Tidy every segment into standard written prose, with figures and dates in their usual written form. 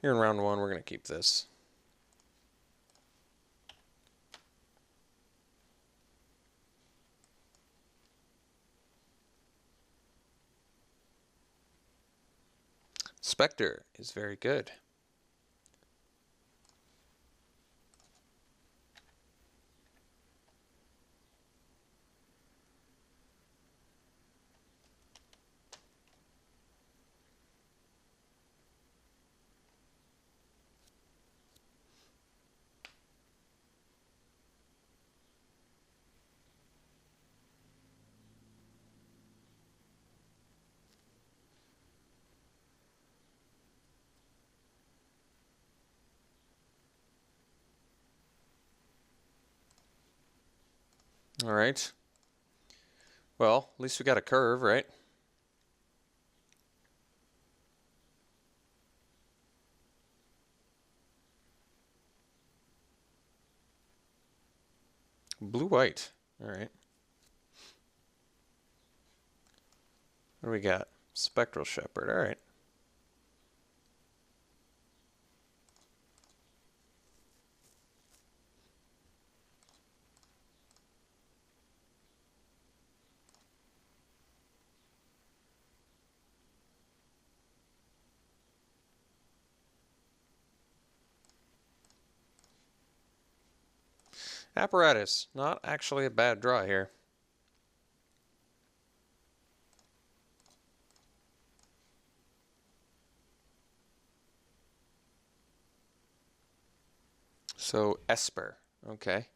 Here in round 1, we're going to keep this. Spectre is very good. All right. Well, at least we got a curve, right? Blue-white. All right. What do we got? Spectral Shepherd. All right. Apparatus. Not actually a bad draw here. So, Esper. Okay.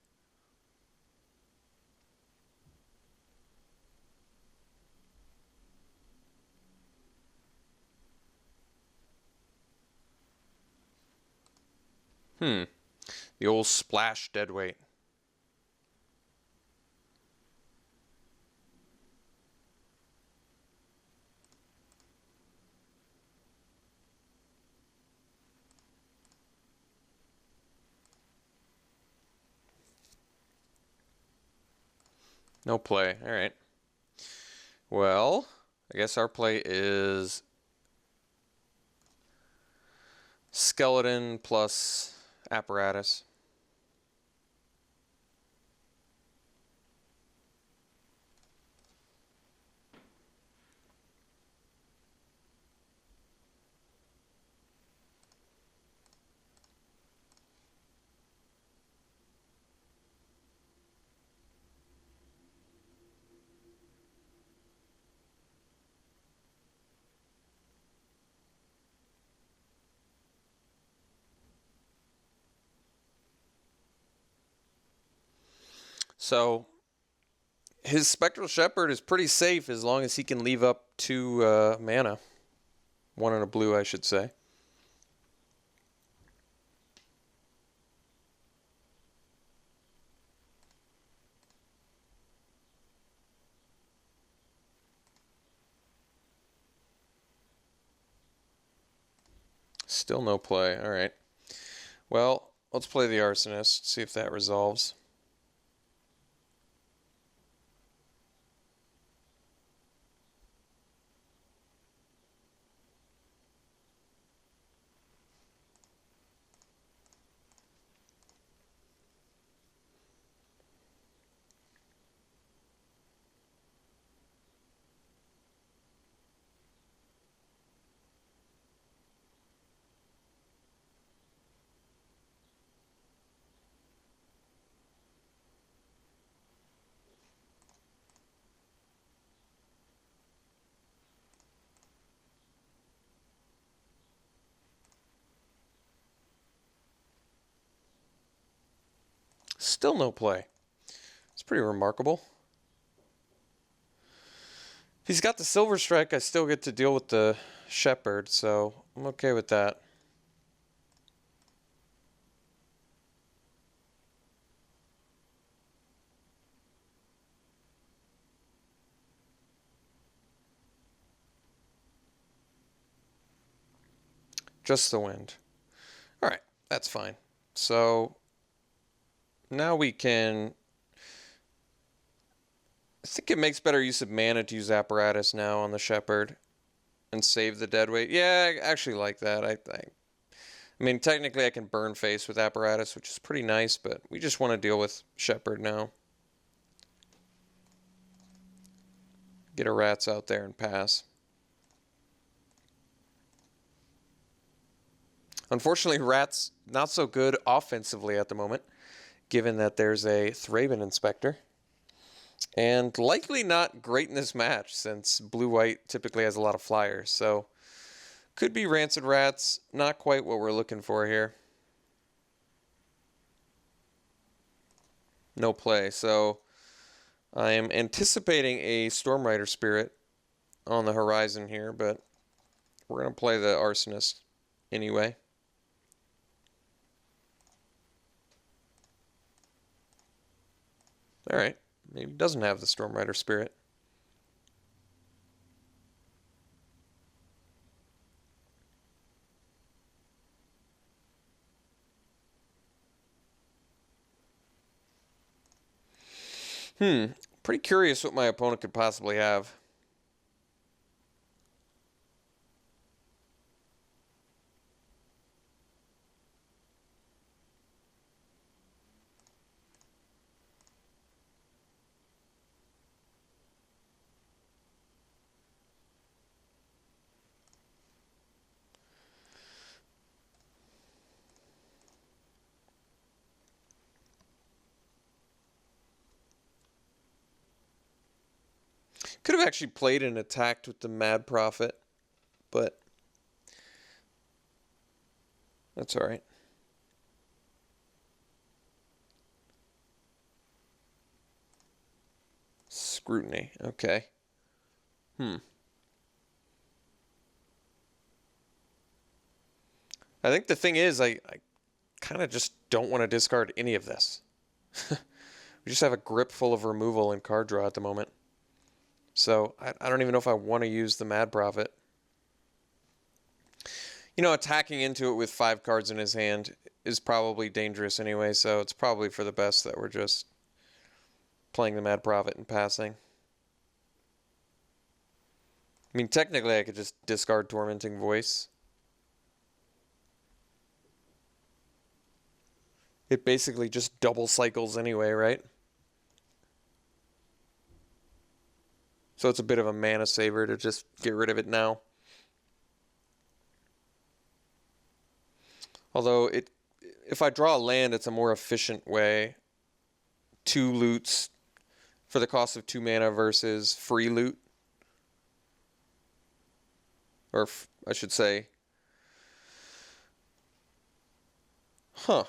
The old splash deadweight. No play. All right. Well, I guess our play is skeleton plus apparatus. So his Spectral Shepherd is pretty safe as long as he can leave up 2 mana. 1 and a blue, I should say. Still no play. All right. Well, let's play the Arsonist, see if that resolves. Still no play. It's pretty remarkable. If he's got the Silver Strike, I still get to deal with the Shepherd, so I'm okay with that. Just the wind. All right, that's fine. So now we can... I think it makes better use of mana to use Apparatus now on the Shepherd and save the deadweight. Yeah, I actually like that. I I mean, technically I can burn face with Apparatus, which is pretty nice, but we just want to deal with Shepherd now. Get our rats out there and pass. Unfortunately, rats not so good offensively at the moment, given that there's a Thraben Inspector. And likely not great in this match, since blue-white typically has a lot of flyers. So, could be Rancid Rats, not quite what we're looking for here. No play, so I am anticipating a Stormrider Spirit on the horizon here, but we're going to play the Arsonist anyway. Alright, maybe he doesn't have the Stormrider Spirit. Pretty curious what my opponent could possibly have. Could have actually played and attacked with the Mad Prophet, but that's alright. Scrutiny, okay. I think the thing is, I kind of just don't want to discard any of this. We just have a grip full of removal and card draw at the moment. So I don't even know if I want to use the Mad Prophet. You know, attacking into it with 5 cards in his hand is probably dangerous anyway, so it's probably for the best that we're just playing the Mad Prophet and passing. I mean, technically I could just discard Tormenting Voice. It basically just double cycles anyway, right? So it's a bit of a mana saver to just get rid of it now. Although, if I draw a land, it's a more efficient way. 2 loots for the cost of 2 mana versus free loot. Or, I should say... Huh.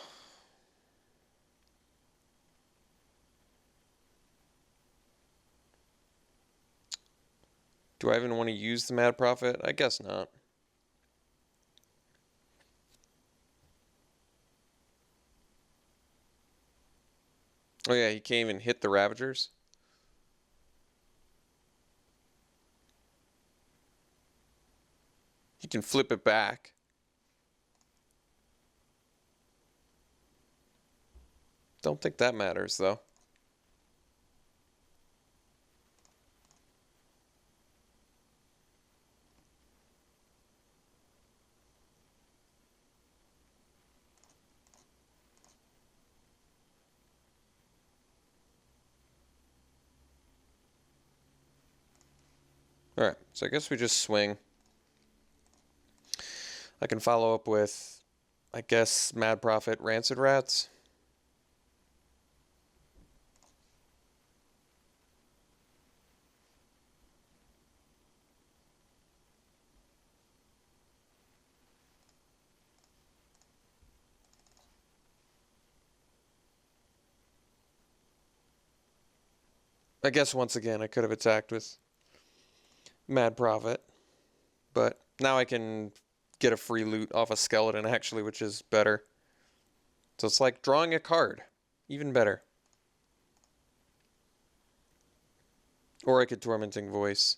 Do I even want to use the Mad Prophet? I guess not. Oh yeah, he can't even hit the Ravagers. He can flip it back. Don't think that matters, though. Alright, so I guess we just swing. I can follow up with, I guess, Mad Prophet, Rancid Rats. I guess once again I could have attacked with Mad Prophet, but now I can get a free loot off a skeleton actually, which is better. So it's like drawing a card, even better. Or I could Tormenting Voice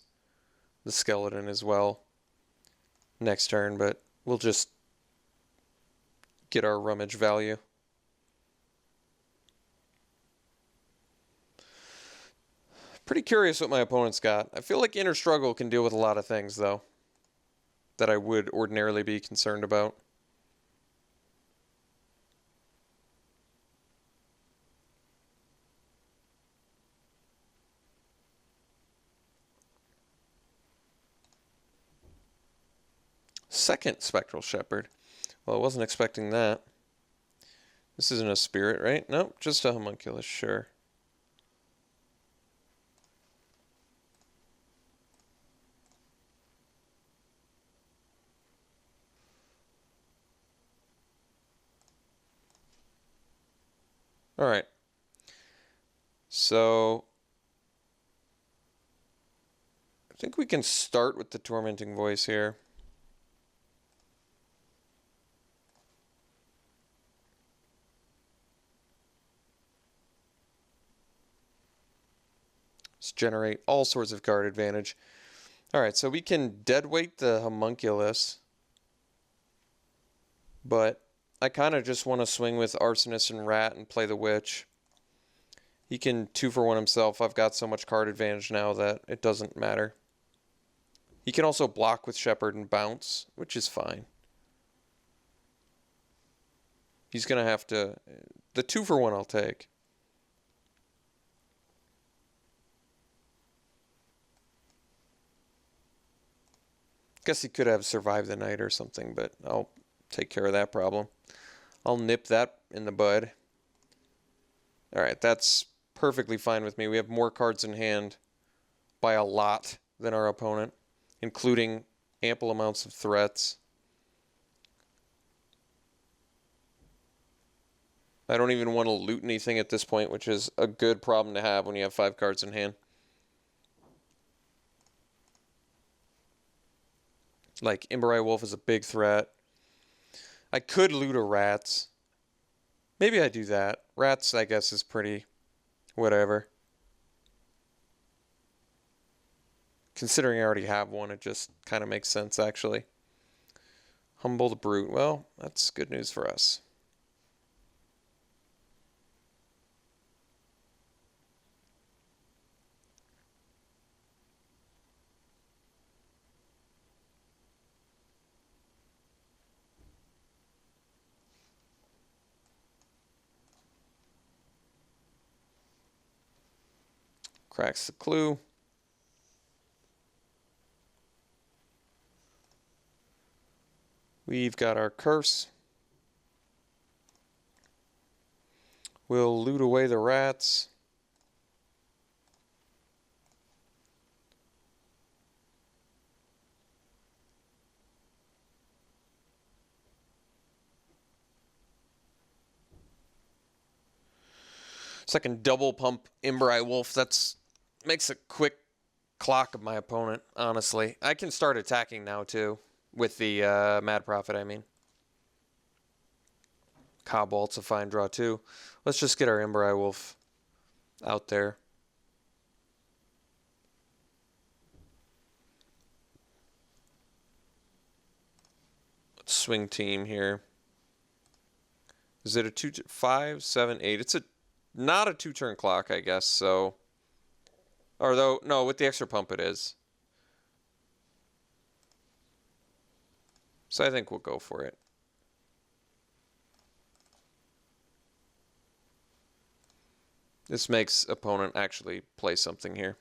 the skeleton as well next turn, but we'll just get our rummage value. Pretty curious what my opponent's got. I feel like Inner Struggle can deal with a lot of things, though, that I would ordinarily be concerned about. Second Spectral Shepherd. Well, I wasn't expecting that. This isn't a spirit, right? Nope, just a homunculus, sure. Alright. So, I think we can start with the Tormenting Voice here. Let's generate all sorts of card advantage. Alright, so we can deadweight the homunculus. But I kind of just want to swing with Arsonist and Rat and play the Witch. He can 2-for-1 himself. I've got so much card advantage now that it doesn't matter. He can also block with Shepherd and bounce, which is fine. He's going to have to... The 2-for-1 I'll take. Guess he could have survived the night or something, but I'll take care of that problem. I'll nip that in the bud. Alright, that's perfectly fine with me. We have more cards in hand by a lot than our opponent, including ample amounts of threats. I don't even want to loot anything at this point, which is a good problem to have when you have 5 cards in hand. Like, Imber-Eye Wolf is a big threat. I could loot a Rats. Maybe I do that. Rats, I guess, is pretty whatever. Considering I already have one, it just kind of makes sense, actually. Humble the Brute. Well, that's good news for us. Cracks the clue. We've got our curse. We'll loot away the rats. So I can double pump Imber-Eye Wolf. That's makes a quick clock of my opponent, honestly. I can start attacking now, too. With the Mad Prophet, I mean. Cobalt's a fine draw, too. Let's just get our Imber-Eye Wolf out there. Let's swing team here. Is it a 2, 5, 7, 8? It's not a 2-turn clock, I guess, so... Or though, no, with the extra pump it is. So I think we'll go for it. This makes opponent actually play something here.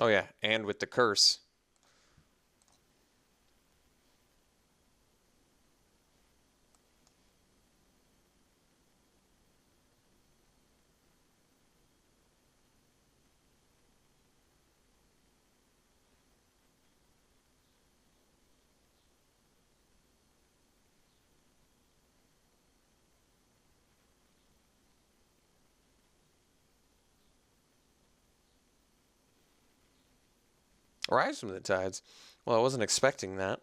Oh yeah, and with the curse. Rise from the Tides. Well, I wasn't expecting that.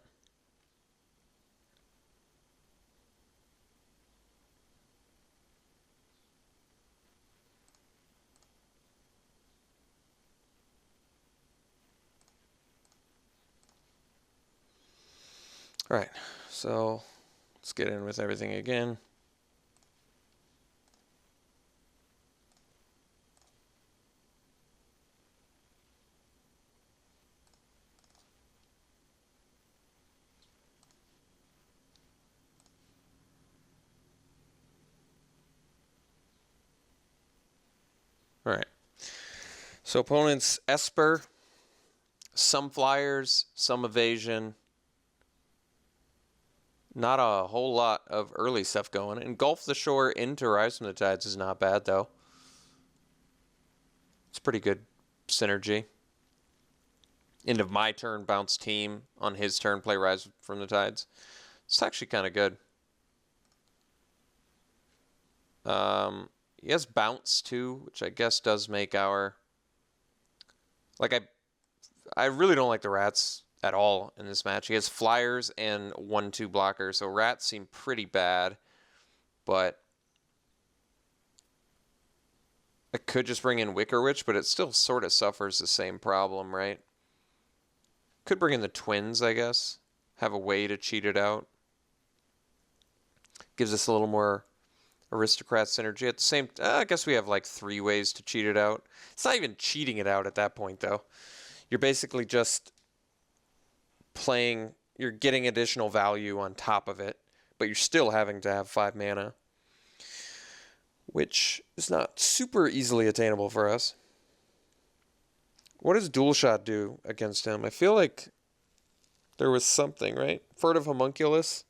All right, so let's get in with everything again. All right. So opponents Esper, some flyers, some evasion. Not a whole lot of early stuff going. Engulf the Shore into Rise from the Tides is not bad, though. It's pretty good synergy. End of my turn, bounce team. On his turn, play Rise from the Tides. It's actually kind of good. He has bounce, too, which I guess does make our... Like, I really don't like the rats at all in this match. He has flyers and 1/2 blockers, so rats seem pretty bad, but I could just bring in Wicker Witch, but it still sort of suffers the same problem, right? Could bring in the twins, I guess. Have a way to cheat it out. Gives us a little more aristocrat synergy. At the same, I guess we have like 3 ways to cheat it out. It's not even cheating it out at that point, though. You're basically just playing, you're getting additional value on top of it, but you're still having to have 5 mana, which is not super easily attainable for us. What does Dual Shot do against him? I feel like there was something, right? Furtive Homunculus.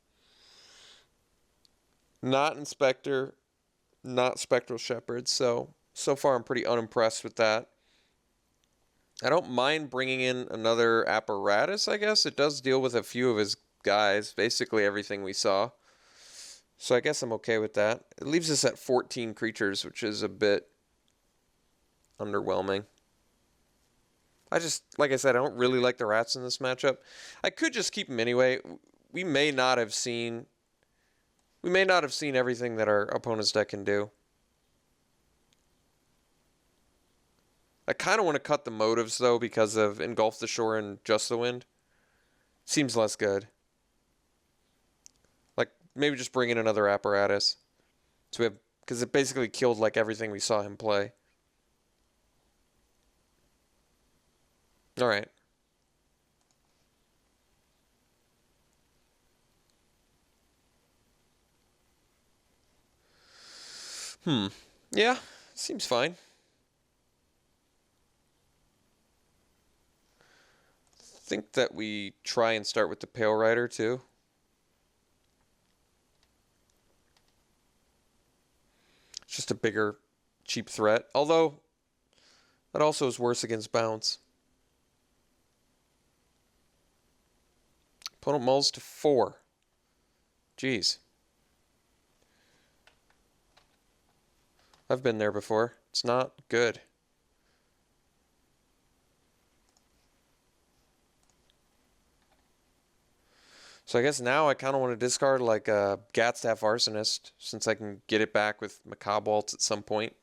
Not Inspector, not Spectral Shepherd, so far I'm pretty unimpressed with that. I don't mind bringing in another apparatus, I guess. It does deal with a few of his guys, basically everything we saw. So I guess I'm okay with that. It leaves us at 14 creatures, which is a bit underwhelming. Like I said, I don't really like the rats in this matchup. I could just keep them anyway. We may not have seen everything that our opponent's deck can do. I kind of want to cut the motives, though, because of Engulf the Shore and Just the Wind. Seems less good. Like, maybe just bring in another apparatus. So we have, because it basically killed, like, everything we saw him play. Alright. Yeah, seems fine. Think that we try and start with the Pale Rider too. It's just a bigger, cheap threat. Although, that also is worse against bounce. Opponent mulls to 4. Jeez. I've been there before. It's not good. So I guess now I kind of want to discard like a Gatstaff Arsonist, since I can get it back with Macabre Waltz at some point.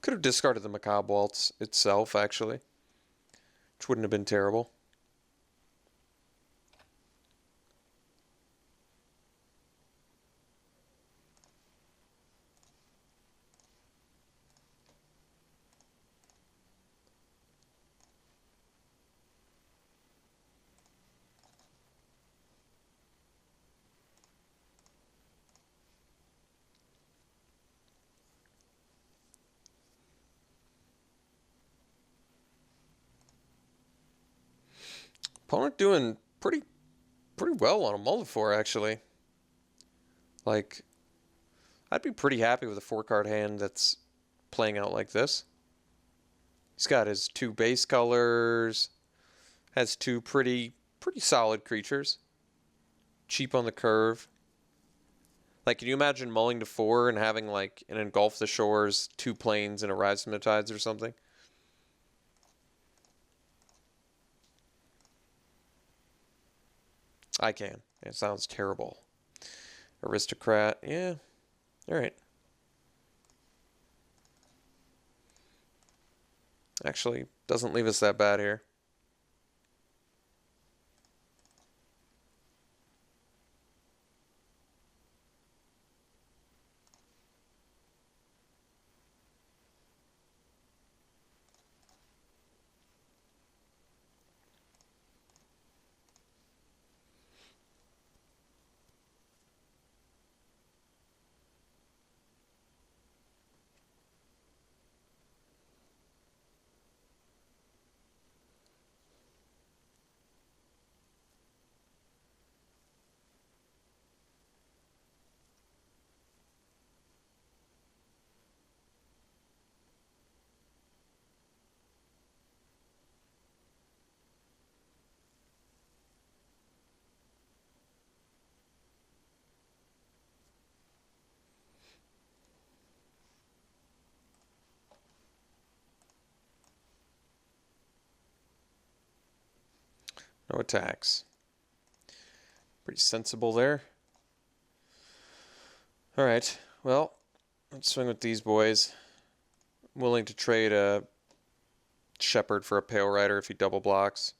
Could have discarded the Macabre Waltz itself, actually, which wouldn't have been terrible. Opponent doing pretty well on a Mullafor, actually. Like, I'd be pretty happy with a 4-card hand that's playing out like this. He's got his 2 base colors, has 2 pretty solid creatures. Cheap on the curve. Like, can you imagine mulling to 4 and having, like, an Engulf the Shores, 2 planes, and a Rise from the Tides or something? I can. It sounds terrible. Aristocrat. Yeah. Alright. Actually, doesn't leave us that bad here. No attacks. Pretty sensible there. Alright, well, let's swing with these boys. I'm willing to trade a Shepherd for a Pale Rider if he double blocks.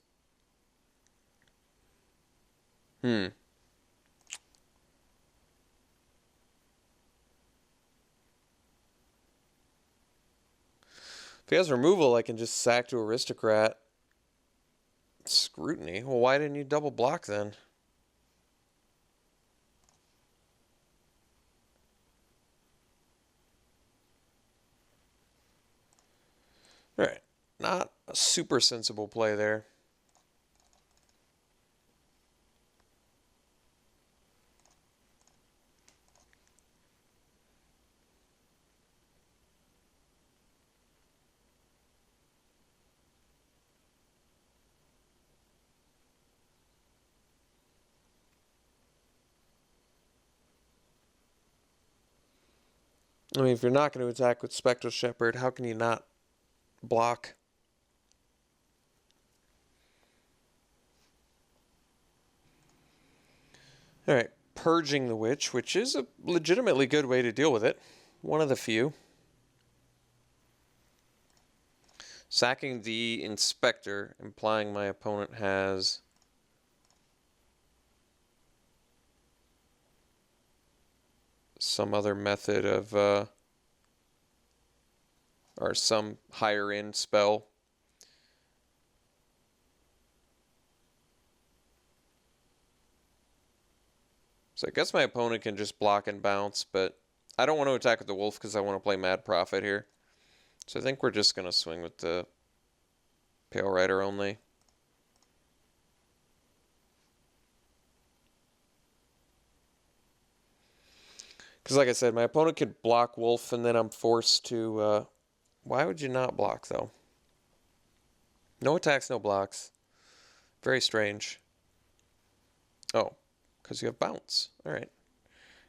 If he has removal, I can just sack to Aristocrat. Scrutiny? Well, why didn't you double block then? Alright, not a super sensible play there. I mean, if you're not going to attack with Spectral Shepherd, how can you not block? Alright, Purging the Witch, which is a legitimately good way to deal with it. One of the few. Sacking the Inspector, implying my opponent has some other method of, or some higher end spell. So I guess my opponent can just block and bounce, but I don't want to attack with the wolf because I want to play Mad Prophet here. So I think we're just going to swing with the Pale Rider only. Because like I said, my opponent could block wolf and then I'm forced to... why would you not block, though? No attacks, no blocks. Very strange. Oh, because you have bounce. Alright.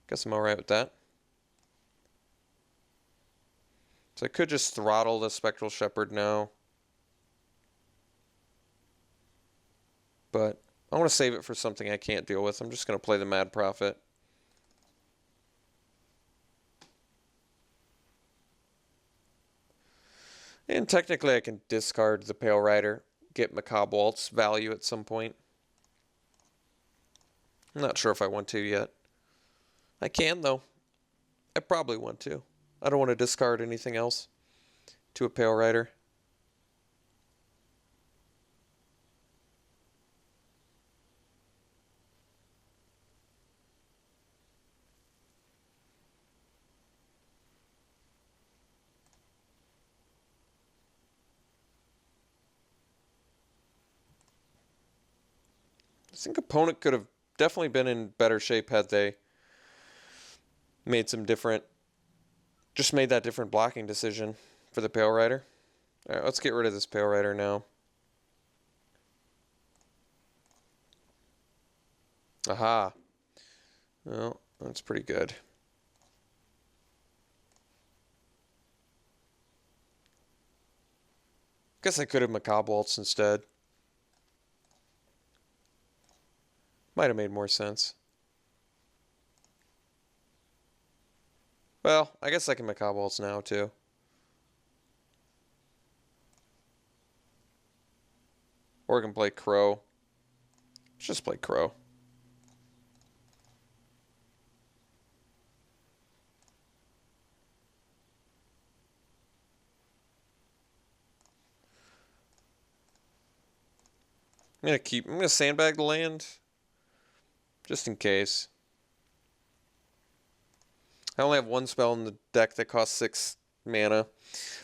Guess I'm alright with that. So I could just throttle the Spectral Shepherd now. But I want to save it for something I can't deal with. I'm just going to play the Mad Prophet. And technically I can discard the Pale Rider, get Macabre Waltz value at some point. I'm not sure if I want to yet. I can, though. I probably want to. I don't want to discard anything else to a Pale Rider. I think opponent could have definitely been in better shape had they made some different, just made that different blocking decision for the Pale Rider. Alright, let's get rid of this Pale Rider now. Aha. Well, that's pretty good. Guess I could have Macabre Waltz instead. Might have made more sense. Well, I guess I can Macabre Waltz now, too. Or I can play Crow. Let's just play Crow. I'm gonna sandbag the land. Just in case. I only have one spell in the deck that costs 6 mana.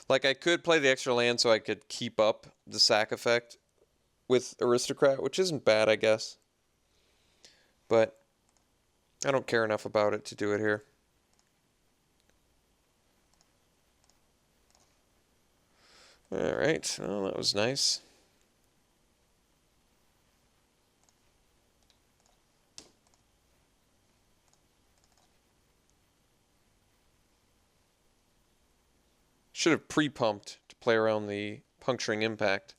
Like, I could play the extra land so I could keep up the sack effect with Aristocrat, which isn't bad, I guess. But I don't care enough about it to do it here. Alright, well, that was nice. Should have pre-pumped to play around the Puncturing Impact.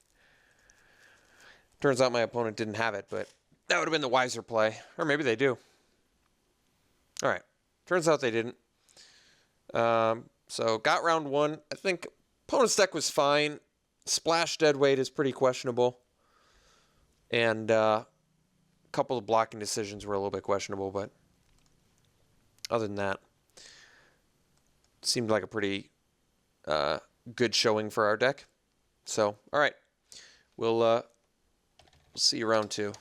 Turns out my opponent didn't have it, but that would have been the wiser play. Or maybe they do. All right. Turns out they didn't. So got round 1. I think opponent's deck was fine. Splash Deadweight is pretty questionable. And a couple of blocking decisions were a little bit questionable, but other than that, seemed like a pretty good showing for our deck. So, all right. We'll see you round 2.